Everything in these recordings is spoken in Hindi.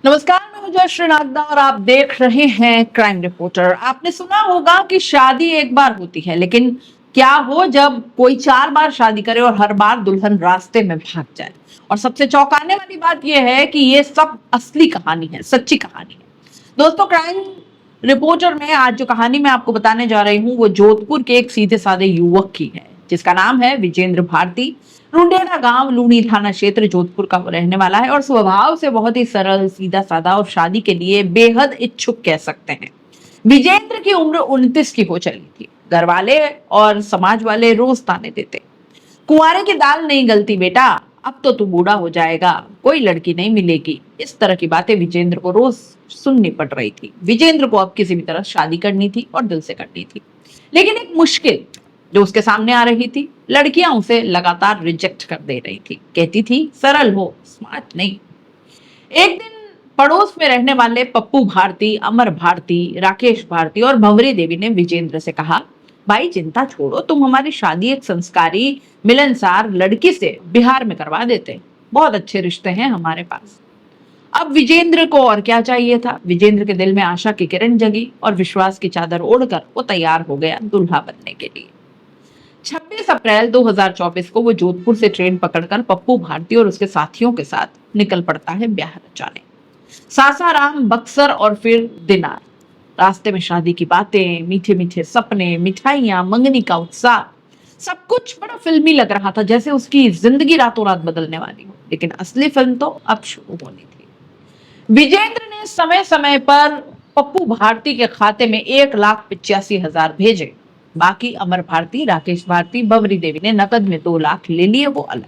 नमस्कार, मैं हूं जय श्रीनागदा और आप देख रहे हैं क्राइम रिपोर्टर। आपने सुना होगा कि शादी एक बार होती है, लेकिन क्या हो जब कोई 4 बार शादी करे और हर बार दुल्हन रास्ते में भाग जाए। और सबसे चौंकाने वाली बात यह है कि ये सब असली कहानी है, सच्ची कहानी है। दोस्तों, क्राइम रिपोर्टर में आज जो कहानी मैं आपको बताने जा रही हूँ वो जोधपुर के एक सीधे साधे युवक की है, जिसका नाम है विजेंद्र भारती। रुंडेला गांव, लूनी थाना क्षेत्र, जोधपुर का वो रहने वाला है और स्वभाव से बहुत ही सरल, सीधा साधा और शादी के लिए बेहद इच्छुक कह सकते हैं। विजेंद्र की उम्र 29 की हो चली थी। घर वाले और समाज वाले रोज ताने देते, कुंवारे की दाल नहीं गलती बेटा, अब तो तू बूढ़ा हो जाएगा, कोई लड़की नहीं मिलेगी। इस तरह की बातें विजेंद्र को रोज सुननी पड़ रही थी। विजेंद्र को अब किसी भी तरह शादी करनी थी और दिल से करनी थी, लेकिन एक मुश्किल जो उसके सामने आ रही थी, लड़कियां उसे लगातार रिजेक्ट कर दे रही थी। कहती थी सरल हो, स्मार्ट नहीं। एक दिन पड़ोस में रहने वाले पप्पू भारती, अमर भारती, राकेश भारती और भंवरी देवी ने विजेंद्र से कहा, भाई चिंता छोड़ो, तुम हमारी शादी एक संस्कारी मिलनसार लड़की से बिहार में करवा देते, बहुत अच्छे रिश्ते हैं हमारे पास। अब विजेंद्र को और क्या चाहिए था। विजेंद्र के दिल में आशा की किरण जगी और विश्वास की चादर ओढ़कर वो तैयार हो गया दुल्हा बनने के लिए। 26 अप्रैल 2024 को वो जोधपुर से ट्रेन पकड़कर पप्पू भारती और उसके साथियों के साथ निकल पड़ता है बिहार जाने। सासाराम, बक्सर और फिर दिनार। रास्ते में शादी की बातें, मीठे मीठे सपने, मिठाइयां, मंगनी का उत्साह, सब कुछ बड़ा फिल्मी लग रहा था, जैसे उसकी जिंदगी रातों रात बदलने वाली हो। लेकिन असली फिल्म तो अब शुरू होनी थी। विजेंद्र ने समय समय पर पप्पू भारती के खाते में 1,85,000 भेजे। बाकी अमर भारती, राकेश भारती, बबरी देवी ने नकद में 2 लाख ले लिए, वो अलग।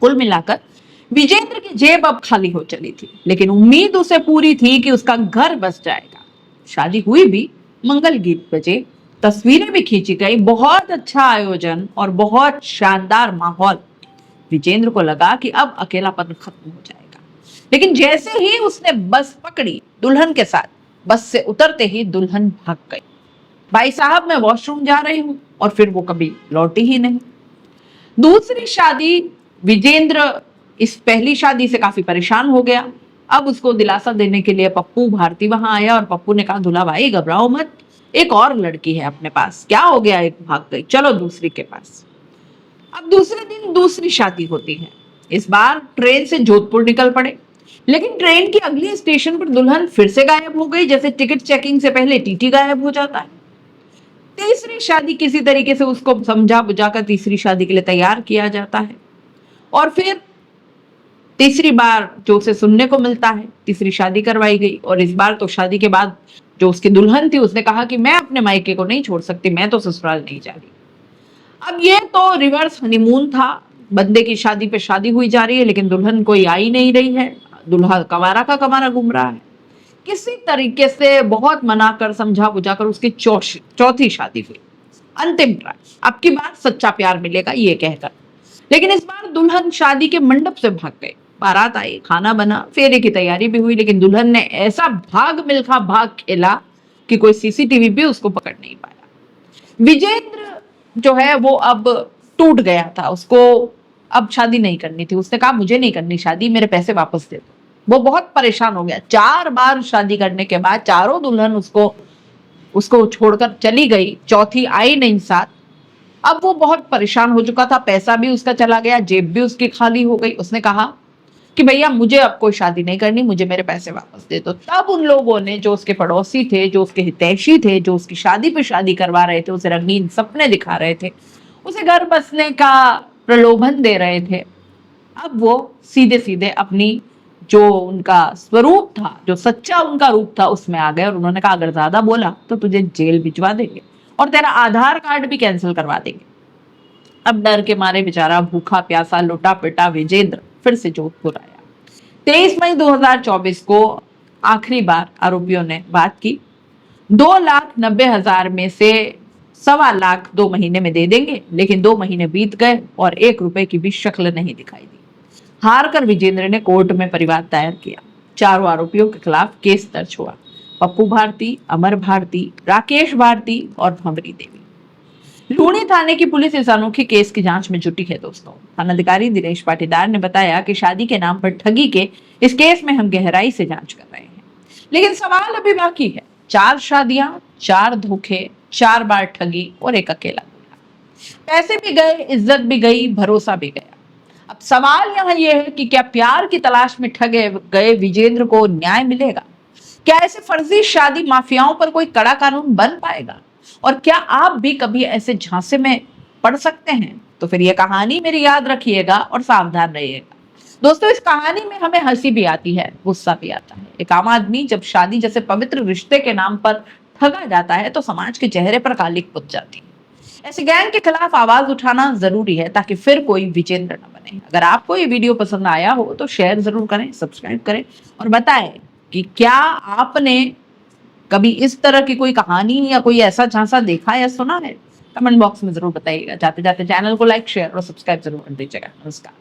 कुल मिलाकर विजेंद्र की जेब अब खाली हो चली थी, लेकिन उम्मीद उसे पूरी थी कि उसका घर बस जाएगा। शादी हुई भी, मंगल गीत बजे, तस्वीरें भी खींची गई, बहुत अच्छा आयोजन और बहुत शानदार माहौल। विजेंद्र को लगा कि अब अकेलापन खत्म हो जाएगा। लेकिन जैसे ही उसने बस पकड़ी दुल्हन के साथ, बस से उतरते ही दुल्हन भाग गई। भाई साहब, मैं वॉशरूम जा रही हूँ, और फिर वो कभी लौटी ही नहीं। दूसरी शादी, विजेंद्र इस पहली शादी से काफी परेशान हो गया। अब उसको दिलासा देने के लिए पप्पू भारती वहां आया और पप्पू ने कहा, दूल्हा भाई घबराओ मत, एक और लड़की है अपने पास, क्या हो गया, एक भाग गई, चलो दूसरी के पास। अब दूसरे दिन दूसरी शादी होती है। इस बार ट्रेन से जोधपुर निकल पड़े, लेकिन ट्रेन की अगली स्टेशन पर दुल्हन फिर से गायब हो गई, जैसे टिकट चेकिंग से पहले टीटी गायब हो जाता है। तीसरी शादी किसी तरीके से उसको समझा बुझाकर तीसरी शादी के लिए तैयार किया जाता है। और फिर तीसरी बार जो उसे सुनने को मिलता है, तीसरी शादी करवाई गई। और इस बार तो शादी के बाद जो उसकी दुल्हन थी उसने कहा कि मैं अपने मायके को नहीं छोड़ सकती, मैं तो ससुराल नहीं जा रही। अब ये तो रिवर्स हनीमून था। बंदे की शादी पे शादी हुई जा रही है, लेकिन दुल्हन कोई आई नहीं रही है। दुल्हा कवारा का कवारा घूम रहा है। किसी तरीके से बहुत मना कर, समझा बुझाकर उसकी चौथी शादी हुई। अंतिम ट्राई, अब की बार सच्चा प्यार मिलेगा ये कहकर। लेकिन इस बार दुल्हन शादी के मंडप से भाग गई। बारात आई, खाना बना, फेरे की तैयारी भी हुई, लेकिन दुल्हन ने ऐसा भाग मिल्खा भाग खेला कि कोई सीसीटीवी भी उसको पकड़ नहीं पाया। विजेंद्र जो है वो अब टूट गया था। उसको अब शादी नहीं करनी थी। उसने कहा, मुझे नहीं करनी शादी, मेरे पैसे वापस दे दो। वो बहुत परेशान हो गया। 4 बार शादी करने के बाद चारों दुल्हन उसको छोड़कर चली गई, चौथी आई नहीं साथ। अब वो बहुत परेशान हो चुका था, पैसा भी उसका चला गया, जेब भी उसकी खाली हो गई। उसने कहा कि भैया मुझे अब कोई शादी नहीं करनी, मुझे मेरे पैसे वापस दे दो। तब उन लोगों ने, जो उसके पड़ोसी थे, जो उसके हितैषी थे, जो उसकी शादी पे शादी करवा रहे थे, उसे रंगीन सपने दिखा रहे थे, उसे घर बसने का प्रलोभन दे रहे थे, अब वो सीधे सीधे अपनी जो उनका स्वरूप था, जो सच्चा उनका रूप था, उसमें आ गए। और उन्होंने कहा, अगर ज्यादा बोला तो तुझे जेल भिजवा देंगे और तेरा आधार कार्ड भी कैंसिल करवा देंगे। अब डर के मारे बेचारा भूखा प्यासा लुटा पिटा विजेंद्र फिर से जोधपुर आया। 23 मई 2024 को आखिरी बार आरोपियों ने बात की। 2,90,000 में से 1.25 लाख 2 महीने में दे देंगे, लेकिन 2 महीने बीत गए और 1 रुपए की भी शक्ल नहीं दिखाई दी। हार कर विजेंद्र ने कोर्ट में परिवाद दायर किया। चारों आरोपियों के खिलाफ केस दर्ज हुआ। पप्पू भारती, अमर भारती, राकेश भारती और भंवरी देवी। लूणी थाने की पुलिस इस अनोखे केस की जांच में जुटी है दोस्तों। थानाधिकारी दिनेश पाटीदार ने बताया कि शादी के नाम पर ठगी के इस केस में हम गहराई से जांच कर रहे हैं, लेकिन सवाल अभी बाकी है। 4 शादियां, 4 धोखे, 4 बार ठगी और एक अकेला दूल्हा। पैसे भी गए, इज्जत भी गई, भरोसा भी गया। अब सवाल यहाँ यह है कि क्या प्यार की तलाश में ठगे गए विजेंद्र को न्याय मिलेगा? क्या ऐसे फर्जी शादी माफियाओं पर कोई कड़ा कानून बन पाएगा? और क्या आप भी कभी ऐसे झांसे में पड़ सकते हैं? तो फिर ये कहानी मेरी याद रखिएगा और सावधान रहिएगा। दोस्तों, इस कहानी में हमें हंसी भी आती है, गुस्सा भी आता है। एक आम आदमी जब शादी जैसे पवित्र रिश्ते के नाम पर ठगा जाता है तो समाज के चेहरे पर कालिक पुत जाती है। ऐसे गैंग के खिलाफ आवाज उठाना जरूरी है ताकि फिर कोई विजेंद्र न बने। अगर आपको ये वीडियो पसंद आया हो तो शेयर जरूर करें, सब्सक्राइब करें और बताएं कि क्या आपने कभी इस तरह की कोई कहानी या कोई ऐसा झांसा देखा या सुना है? कमेंट बॉक्स में जरूर बताइएगा। जाते जाते चैनल को लाइक, शेयर और सब्सक्राइब जरूर कर दीजिएगा। नमस्कार।